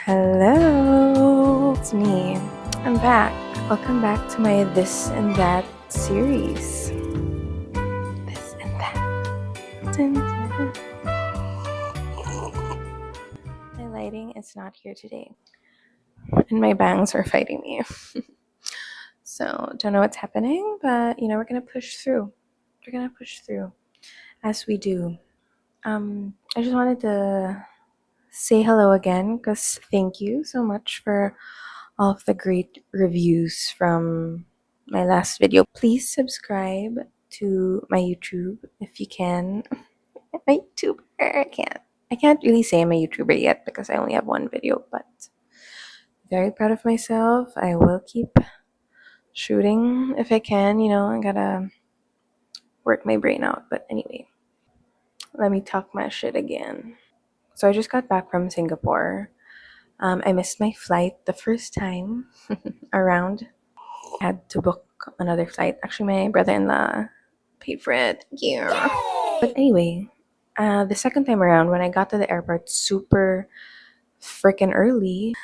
Hello, it's me. I'm back. Welcome back to my This and That series. This and that. Dun, dun. My lighting is not here today, and my bangs are fighting me. So, don't know what's happening, but we're gonna push through. We're gonna push through as we do. I just wanted to say hello again because thank you so much for all of the great reviews from my last video. Please subscribe to my YouTube if you can. My YouTuber, I can't really say I'm a YouTuber yet because I only have one video, but very proud of myself. I will keep shooting if I can. I gotta work my brain out. But anyway, let me talk my shit again. So I just got back from Singapore. I missed my flight the first time around. Had to book another flight. Actually, my brother-in-law paid for it. Yeah. But anyway, the second time around, when I got to the airport super freaking early,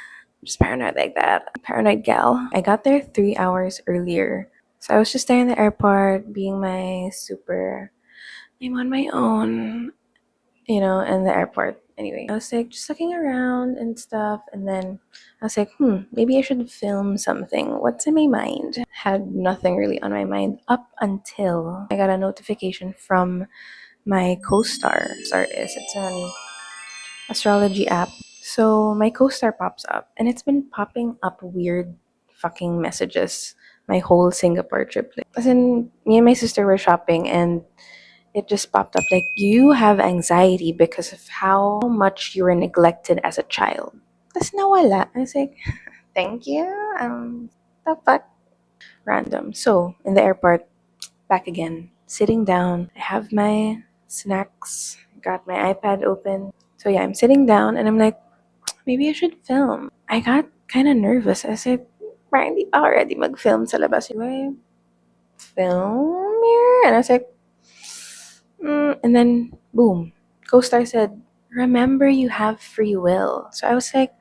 just paranoid like that. Paranoid gal. I got there 3 hours earlier. So I was just there in the airport, being my super, I'm on my own, in the airport. Anyway, I was like just looking around and stuff, and then I was like, maybe I should film something. What's in my mind? Had nothing really on my mind up until I got a notification from my co-star. It's an astrology app. So my co-star pops up, and it's been popping up weird fucking messages my whole Singapore trip. As in, me and my sister were shopping, and it just popped up like you have anxiety because of how much you were neglected as a child. That's nawala. I was like, thank you. The fuck? Random. So in the airport, back again, sitting down. I have my snacks. Got my iPad open. So yeah, I'm sitting down and I'm like, maybe I should film. I got kind of nervous. I said, parang di pa ako ready mag-film sa labas. Do I film here? And I was like, and then boom, co-star said, remember you have free will. So I was like,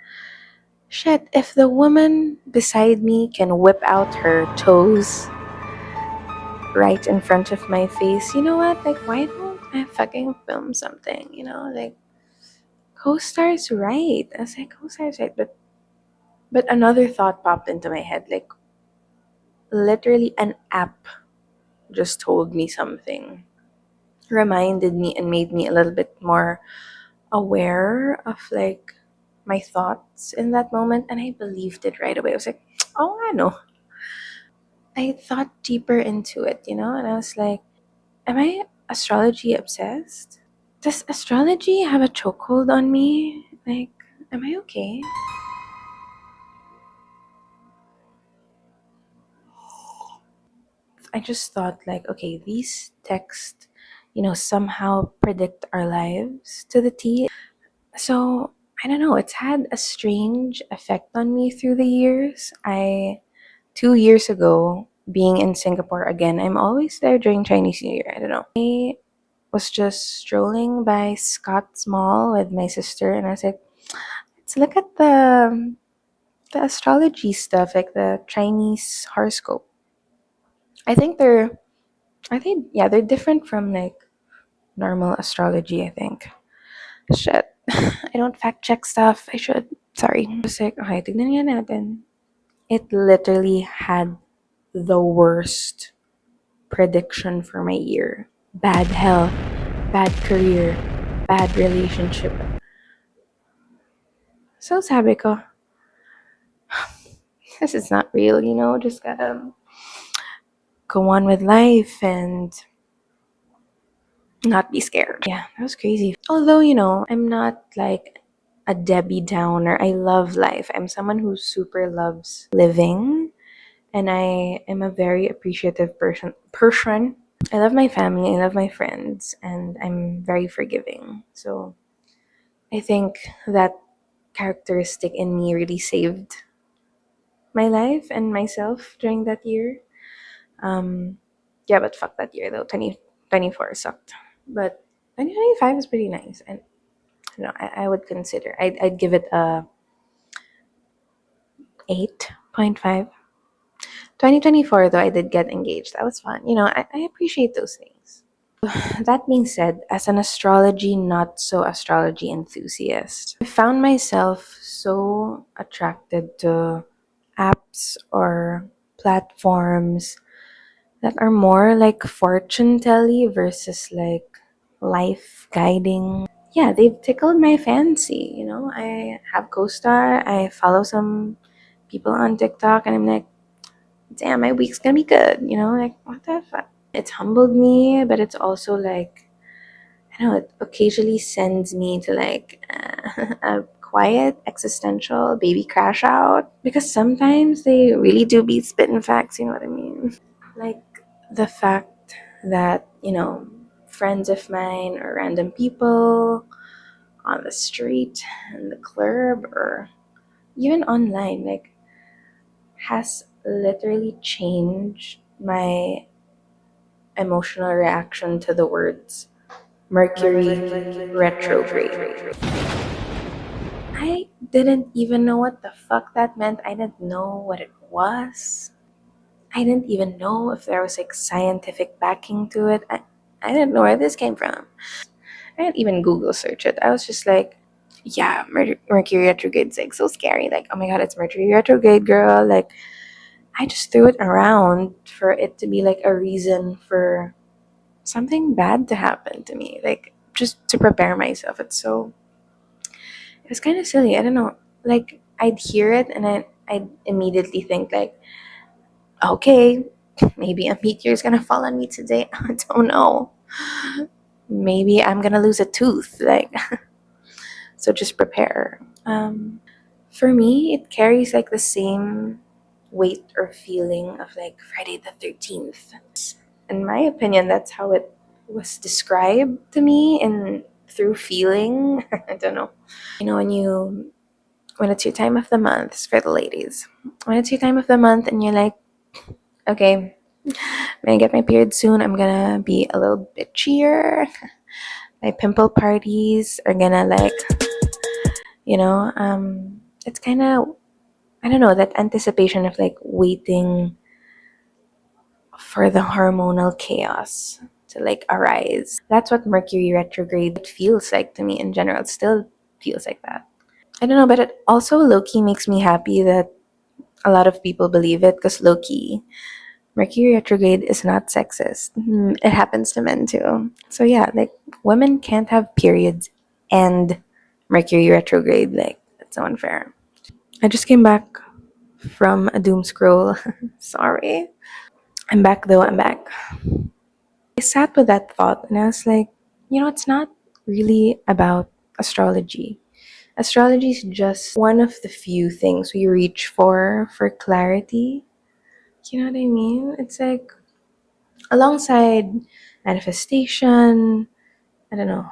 shit, if the woman beside me can whip out her toes right in front of my face, you know what? Like, why don't I fucking film something? Like, co-star's right. I was like, co-star's right. But another thought popped into my head. Like, literally an app just told me something, reminded me and made me a little bit more aware of like my thoughts in that moment, and I believed it right away. I was like, oh, I know. I thought deeper into it, and I was like, am I astrology obsessed? Does astrology have a chokehold on me? Like, am I okay? I just thought like, okay, these texts, somehow predict our lives to the T. So I don't know, it's had a strange effect on me through the years. 2 years ago, being in Singapore again, I'm always there during Chinese New Year. I don't know. I was just strolling by Scott's Mall with my sister, and I was like, let's look at the astrology stuff, like the Chinese horoscope. I think they're different from like normal astrology, I think. Shit. I don't fact check stuff. I should. Sorry. I was like, okay, tignan nga natin. It literally had the worst prediction for my year. Bad health, bad career, bad relationship. So sabi ko, this is not real, just gotta go on with life and not be scared. Yeah, that was crazy. Although, I'm not like a Debbie Downer. I love life. I'm someone who super loves living, and I am a very appreciative person. I love my family, I love my friends, and I'm very forgiving. So I think that characteristic in me really saved my life and myself during that year. Yeah, but fuck that year though. 2024 sucked. But 2025 is pretty nice. And I would consider, I'd give it a 8.5. 2024, though, I did get engaged. That was fun. I appreciate those things. That being said, as an astrology, not so astrology enthusiast, I found myself so attracted to apps or platforms that are more like fortune telly versus like life guiding. Yeah, they've tickled my fancy. I have CoStar, I follow some people on TikTok, and I'm like, damn, my week's gonna be good. Like, what the fuck? It's humbled me, but it's also like, I don't know, it occasionally sends me to like a quiet existential baby crash out, because sometimes they really do be spitting facts, you know what I mean? Like the fact that, friends of mine or random people on the street, in the club, or even online, like, has literally changed my emotional reaction to the words Mercury retrograde. I didn't even know what the fuck that meant. I didn't know what it was. I didn't even know if there was like scientific backing to it. I didn't know where this came from. I didn't even Google search it. I was just like, yeah, Mercury retrograde's like so scary. Like, oh my god, it's Mercury retrograde, girl. Like, I just threw it around for it to be like a reason for something bad to happen to me. Like, just to prepare myself. It was kind of silly. I don't know. Like, I'd hear it and I'd immediately think like, okay, maybe a meteor's gonna fall on me today. I don't know. Maybe I'm gonna lose a tooth. Like, so just prepare. For me, it carries like the same weight or feeling of like Friday the 13th. In my opinion, that's how it was described to me and through feeling. I don't know. When it's your time of the month, it's for the ladies. When it's your time of the month and you're like, okay, I'm gonna get my period soon. I'm gonna be a little bitchier. My pimple parties are gonna like, it's kind of, I don't know, that anticipation of like waiting for the hormonal chaos to like arise. That's what Mercury retrograde feels like to me in general. It still feels like that. I don't know, but it also low-key makes me happy that a lot of people believe it, because low-key, Mercury retrograde is not sexist. It happens to men too. So yeah, like, women can't have periods and Mercury retrograde. Like, that's so unfair. I just came back from a doom scroll. Sorry. I'm back though, I'm back. I sat with that thought and I was like, it's not really about astrology. Astrology is just one of the few things we reach for clarity. You know what I mean? It's like, alongside manifestation, I don't know,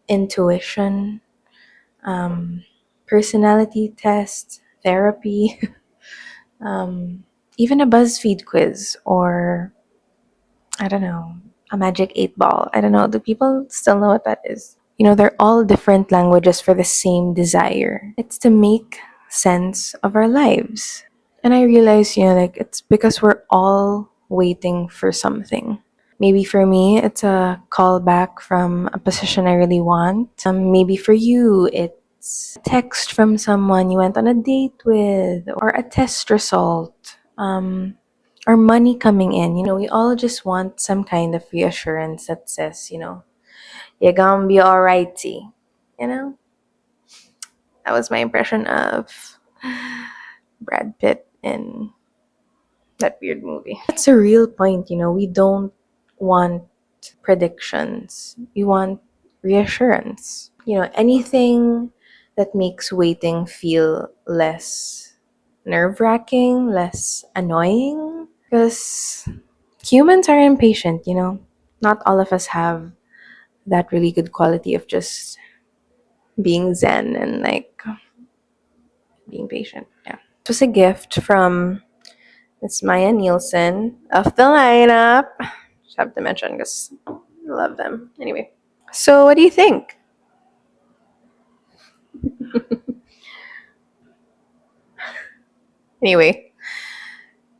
intuition, um, personality tests, therapy, even a BuzzFeed quiz, or I don't know, a magic 8 ball. I don't know. Do people still know what that is? They're all different languages for the same desire. It's to make sense of our lives. And I realize, like, it's because we're all waiting for something. Maybe for me, it's a callback from a position I really want. Maybe for you, it's a text from someone you went on a date with, or a test result, or money coming in. We all just want some kind of reassurance that says, you're gonna be alrighty. You know? That was my impression of Brad Pitt in that weird movie. That's a real point. We don't want predictions, we want reassurance. Anything that makes waiting feel less nerve wracking, less annoying. Because humans are impatient, Not all of us have that really good quality of just being zen and like being patient. Yeah. It was a gift from Miss Maya Nielsen of the lineup. Just have to mention because I love them. Anyway. So what do you think? Anyway,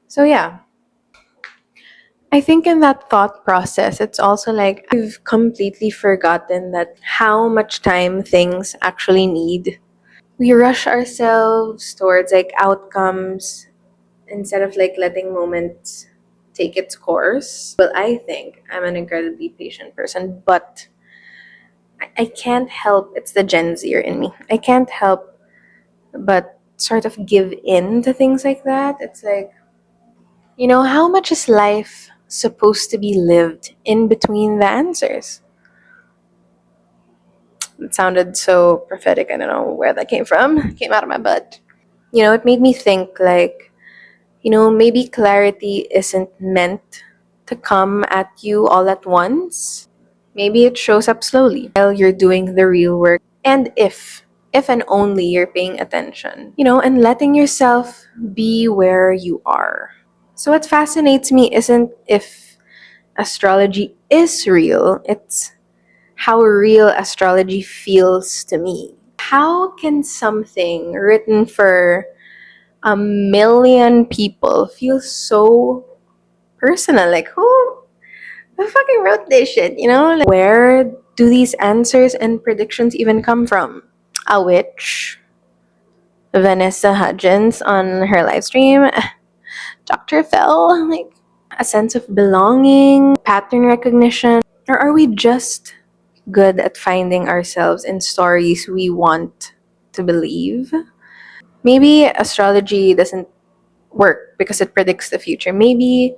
so yeah, I think in that thought process, it's also like I've completely forgotten that how much time things actually need. We rush ourselves towards like outcomes instead of like letting moments take its course. Well, I think I'm an incredibly patient person, but I can't help, it's the Gen Zer in me. I can't help but sort of give in to things like that. It's like, how much is life supposed to be lived in between the answers? It sounded so prophetic. I don't know where that came from. It came out of my butt. It made me think like, maybe clarity isn't meant to come at you all at once. Maybe it shows up slowly while you're doing the real work. And if and only you're paying attention, and letting yourself be where you are. So what fascinates me isn't if astrology is real, it's how real astrology feels to me. How can something written for a million people feel so personal? Like, who fucking wrote this shit? Like, where do these answers and predictions even come from? A witch, Vanessa Hudgens on her live stream, Dr. Phil, like a sense of belonging, pattern recognition, or are we just good at finding ourselves in stories we want to believe? Maybe astrology doesn't work because it predicts the future. Maybe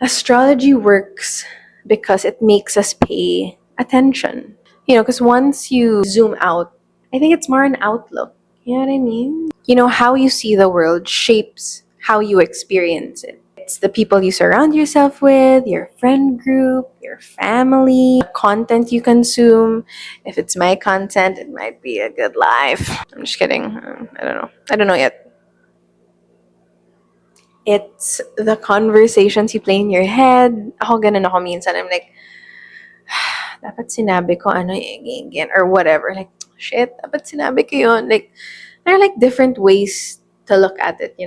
astrology works because it makes us pay attention. Because once you zoom out, I think it's more an outlook. You know what I mean? How you see the world shapes how you experience it. It's the people you surround yourself with, your friend group, your family, the content you consume. If it's my content, it might be a good life. I'm just kidding. I don't know. I don't know yet. It's the conversations you play in your head. Ako ganun ako minsan. I'm like, dapat sinabi ko ano again or whatever. Like, shit, dapat sinabi ko yun. Like, there are like different ways to look at it.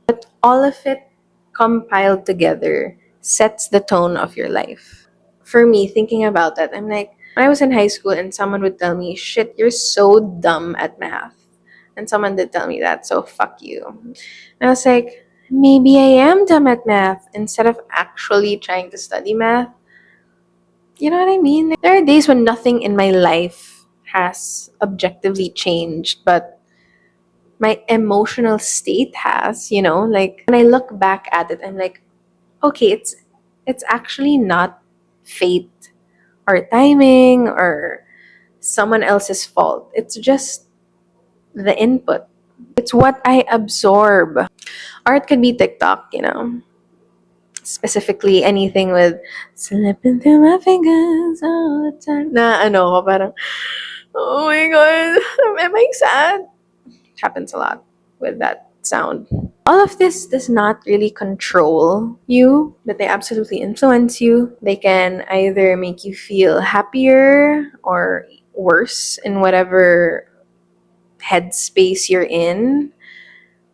But all of it compiled together sets the tone of your life. For me, thinking about that, I'm like, when I was in high school and someone would tell me, shit, you're so dumb at math. And someone did tell me that, so fuck you. And I was like, maybe I am dumb at math instead of actually trying to study math. You know what I mean? There are days when nothing in my life has objectively changed, but my emotional state has. Like when I look back at it, I'm like, okay, it's actually not fate or timing or someone else's fault. It's just the input. It's what I absorb. Or it could be TikTok. Specifically anything with slipping through my fingers all the time. Na ano ko, parang, oh my god, am I sad? It happens a lot with that sound. All of this does not really control you, but they absolutely influence you. They can either make you feel happier or worse in whatever headspace you're in.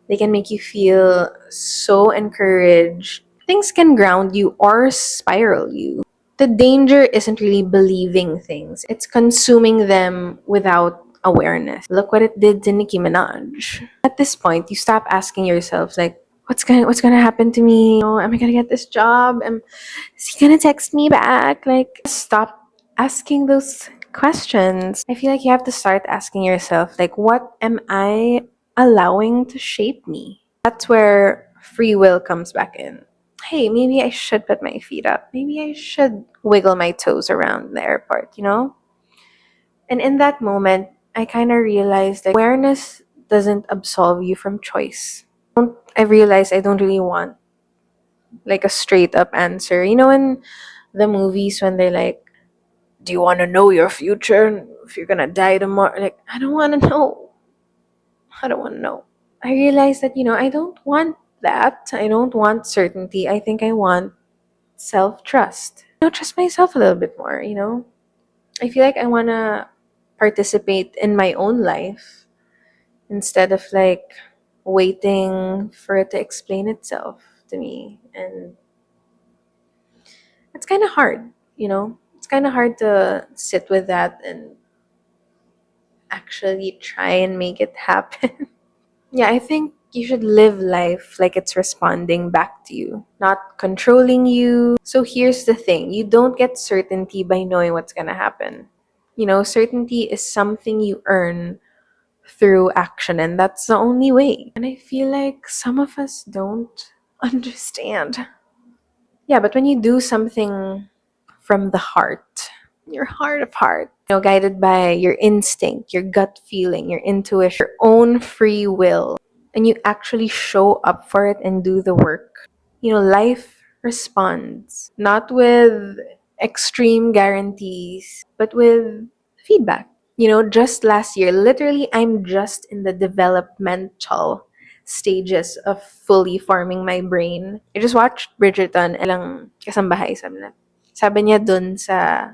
They can make you feel so encouraged. Things can ground you or spiral you. The danger isn't really believing things, it's consuming them without awareness. Look what it did to Nicki Minaj. At this point, you stop asking yourself, like, what's gonna happen to me? Am I gonna get this job? Is he gonna text me back? Like, stop asking those questions. I feel like you have to start asking yourself, like, what am I allowing to shape me? That's where free will comes back in. Hey, maybe I should put my feet up. Maybe I should wiggle my toes around the airport? And in that moment, I kind of realized that awareness doesn't absolve you from choice. I realized I don't really want like a straight up answer. In the movies when they're like, do you want to know your future? If you're gonna die tomorrow? Like, I don't want to know. I don't want to know. I realized that I don't want that. I don't want certainty. I think I want self trust. Trust myself a little bit more. I feel like I want to participate in my own life instead of like waiting for it to explain itself to me. And it's kind of hard, you know? It's kind of hard to sit with that and actually try and make it happen. Yeah, I think you should live life like it's responding back to you, not controlling you. So here's the thing, you don't get certainty by knowing what's going to happen. You know, certainty is something you earn through action, and that's the only way. And I feel like some of us don't understand. Yeah, but when you do something from the heart, your heart of heart, you know, guided by your instinct, your gut feeling, your intuition, your own free will, and you actually show up for it and do the work, you know, life responds not with extreme guarantees, but with feedback. You know, just last year, literally, I'm just in the developmental stages of fully forming my brain. I just watched Bridgerton, lang kasambahay, sabi niya dun sa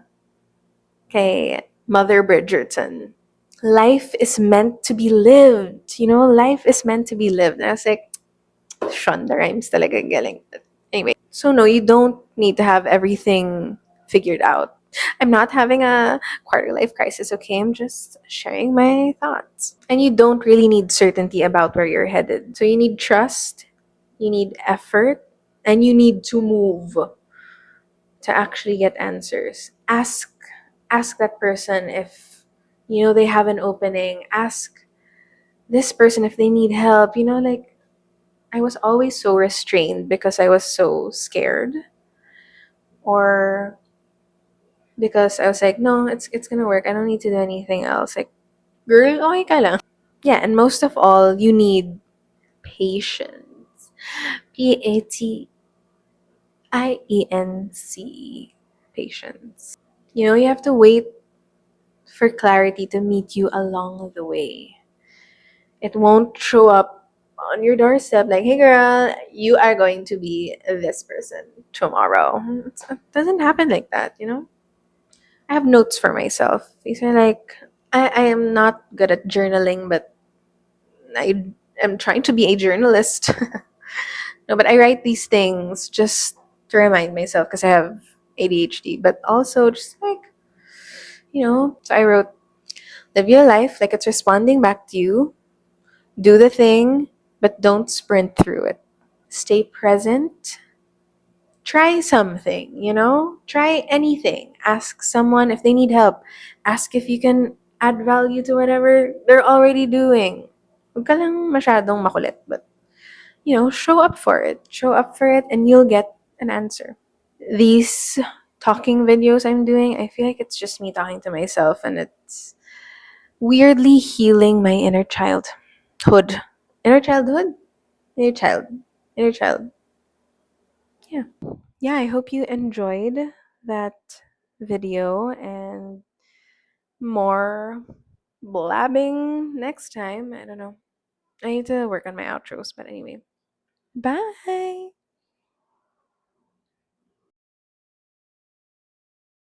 kay Mother Bridgerton, life is meant to be lived. You know, life is meant to be lived. And I was like, Shonda rhymes talaga galing. But anyway, so no, you don't need to have everything figured out. I'm not having a quarter life crisis, okay? I'm just sharing my thoughts. And you don't really need certainty about where you're headed. So you need trust, you need effort, and you need to move to actually get answers. Ask that person if you know they have an opening. Ask this person if they need help. You know, like I was always so restrained because I was so scared, or because I was like, no, it's gonna work. I don't need to do anything else. Like, girl, okay ka lang. Yeah, and most of all, you need patience. Patience. Patience. You know, you have to wait for clarity to meet you along the way. It won't show up on your doorstep like, hey girl, you are going to be this person tomorrow. It doesn't happen like that, you know? I have notes for myself. These are like, I am not good at journaling, but I am trying to be a journalist. No, but I write these things just to remind myself because I have ADHD, but also just like, you know, so I wrote, live your life like it's responding back to you. Do the thing, but don't sprint through it. Stay present. Try something, you know? Try anything. Ask someone if they need help. Ask if you can add value to whatever they're already doing. Huwag ka lang masyadong makulit, but, you know, show up for it. Show up for it and you'll get an answer. These talking videos I'm doing, I feel like it's just me talking to myself and it's weirdly healing my inner childhood. Inner childhood? Inner child. Inner child. Yeah. Yeah, I hope you enjoyed that video and more blabbing next time. I don't know. I need to work on my outros, but anyway. Bye.